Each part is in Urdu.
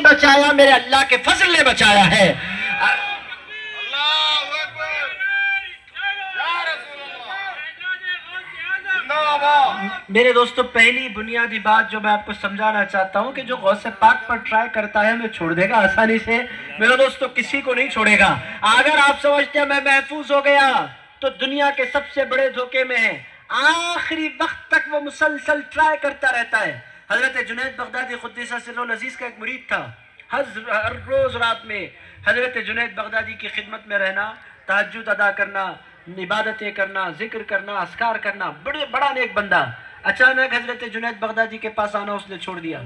بچایا، میرے اللہ کے فضل نے بچایا ہے۔ میرے دوستو، پہلی بنیادی بات جو میں آپ کو سمجھانا چاہتا ہوں کہ جو غوث پاک پر ٹرائی کرتا ہے ہمیں چھوڑ دے گا آسانی سے۔ میرے دوستو، کسی کو نہیں چھوڑے گا۔ اگر آپ سمجھتے ہیں میں محفوظ ہو گیا تو دنیا کے سب سے بڑے دھوکے میں ہے۔ آخری وقت تک وہ مسلسل ٹرائی کرتا رہتا ہے۔ حضرت جنید بغدادی قدس سرہ العزیز کا ایک مرید تھا۔ ہر روز رات میں حضرت جنید بغدادی کی خدمت میں رہنا، تہجد ادا کرنا، عبادتیں کرنا، ذکر کرنا، اذکار کرنا، بڑا نیک بندہ۔ اچانک حضرت جنید بغدادی کے پاس آنا اس نے چھوڑ دیا۔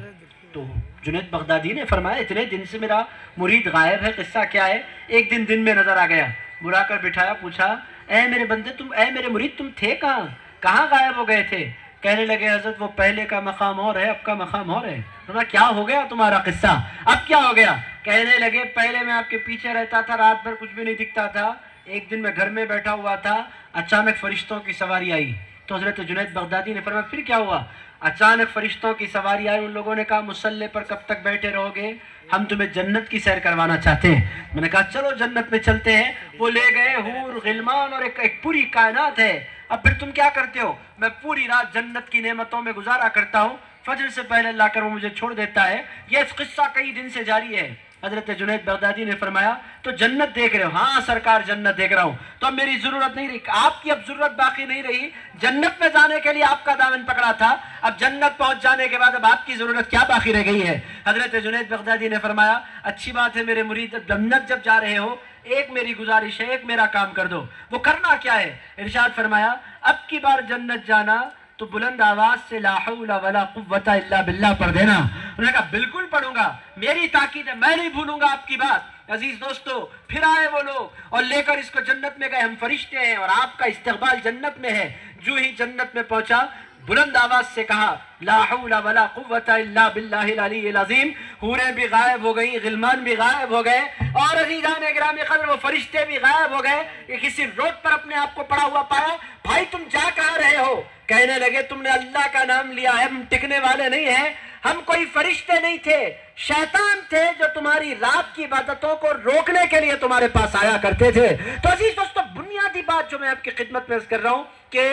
تو جنید بغدادی نے فرمایا اتنے دن سے میرا مرید غائب ہے، قصہ کیا ہے؟ ایک دن میں نظر آ گیا، بلا کر بٹھایا، پوچھا اے میرے بندے اے میرے مرید تم تھے کہاں غائب ہو گئے تھے؟ کہنے لگے حضرت وہ پہلے کا مقام اور ہے، اب کا مقام اور ہے۔ فرمایا کیا ہو گیا تمہارا قصہ؟ اب کیا ہو گیا؟ کہنے لگے پہلے میں آپ کے پیچھے رہتا تھا، رات بھر کچھ بھی نہیں دکھتا تھا، ایک دن میں گھر میں بیٹھا ہوا تھا، اچانک فرشتوں کی سواری آئی۔ تو حضرت جنید بغدادی نے فرمایا پھر کیا ہوا؟ اچانک فرشتوں کی سواری آئی، ان لوگوں نے کہا مصلی پر کب تک بیٹھے رہو گے؟ ہم تمہیں جنت کی سیر کروانا چاہتے ہیں۔ میں نے کہا چلو جنت میں چلتے ہیں۔ وہ لے گئے، حور غلمان اور ایک پوری کائنات ہے۔ اب پھر تم کیا کرتے ہو؟ میں پوری رات جنت کی نعمتوں میں گزارا کرتا ہوں، فجر سے پہلے لا کر وہ مجھے چھوڑ دیتا ہے۔ یہ قصہ کئی دن سے جاری ہے۔ حضرت جنید بغدادی نے فرمایا تو جنت دیکھ رہے ہو؟ ہاں سرکار جنت دیکھ رہا ہوں۔ تو اب میری ضرورت نہیں رہی، آپ کی اب ضرورت باقی نہیں رہی۔ جنت میں جانے کے لیے آپ کا دامن پکڑا تھا، اب جنت پہنچ جانے کے بعد اب آپ کی ضرورت کیا باقی رہ گئی ہے؟ حضرت جنید بغدادی نے فرمایا اچھی بات ہے میرے مرید، جنت جب جا رہے ہو ایک میری گزارش ہے، ایک میرا کام کر دو۔ وہ کرنا کیا ہے؟ ارشاد فرمایا اب کی بار جنت جانا تو بلند آواز سے لا حول ولا قوت الا باللہ پڑھ دینا۔ انہوں نے کہا بالکل پڑھوں گا، میری تاکید ہے، میں نہیں بھولوں گا آپ کی بات۔ عزیز دوستو، پھر آئے وہ لوگ اور لے کر اس کو جنت میں گئے، ہم فرشتے ہیں اور آپ کا استقبال جنت میں ہے۔ جو ہی جنت میں پہنچا بلند آواز سے کہا لا حول ولا قوت الا باللہ العلی العظیم۔ حوریں بھی غائب ہو گئی، غلمان بھی غائب ہو گئے اور عزیزان گرامی قدر وہ فرشتے بھی غائب ہو گئے۔ یہ کسی روڈ پر اپنے آپ کو پڑا ہوا پایا، بھائی تم جا کہاں رہے ہو؟ کہنے لگے تم نے اللہ کا نام لیا ہے، ہم ٹکنے والے نہیں ہیں، ہم کوئی فرشتے نہیں تھے، شیطان تھے جو تمہاری رات کی عبادتوں کو روکنے کے لیے تمہارے پاس آیا کرتے تھے۔ تو عزیز دوستو، بنیادی بات جو میں آپ کی خدمت میں عرض کر رہا ہوں کہ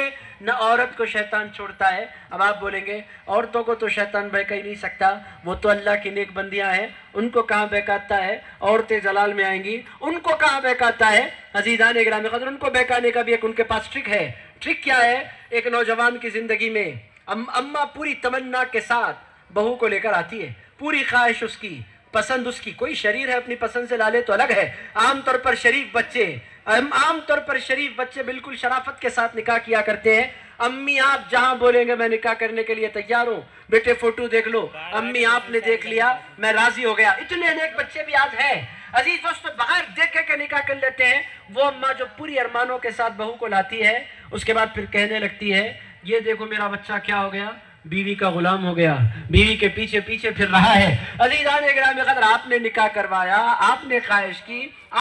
نہ عورت کو شیطان چھوڑتا ہے۔ اب آپ بولیں گے عورتوں کو تو شیطان بہکا ہی نہیں سکتا، وہ تو اللہ کی نیک بندیاں ہیں، ان کو کہاں بہکاتا ہے؟ عورتیں جلال میں آئیں گی، ان کو کہاں بہکاتا ہے؟ عزیزان گرامی قدر، ان کو بہکانے کا بھی ایک ان کے پاس ٹرک ہے۔ ٹرک کیا ہے؟ ایک نوجوان کی زندگی میں اماں پوری تمنا کے ساتھ بہو کو لے کر آتی ہے، پوری خواہش اس کی، پسند اس کی، کوئی شریر ہے اپنی پسند سے لالے تو الگ ہے، عام طور پر شریف بچے بالکل شرافت کے ساتھ نکاح کیا کرتے ہیں۔ امی آپ جہاں بولیں گے میں نکاح کرنے کے لیے تیار ہوں، بیٹے فوٹو دیکھ لو، امی آپ نے دیکھ لیا میں راضی ہو گیا۔ اتنے نیک بچے بھی آج ہیں عزیز دوستو، بغیر دیکھے کے نکاح کر لیتے ہیں۔ وہ اماں جو پوری ارمانوں کے ساتھ بہو کو لاتی ہے، اس کے بعد پھر کہنے لگتی ہے یہ دیکھو میرا بچہ کیا ہو گیا، بیوی کا غلام ہو گیا، بیوی کے پیچھے پیچھے پھر رہا ہے۔ عزیزان گرامی قدر، آپ نے نکاح کروایا، آپ نے خواہش کی،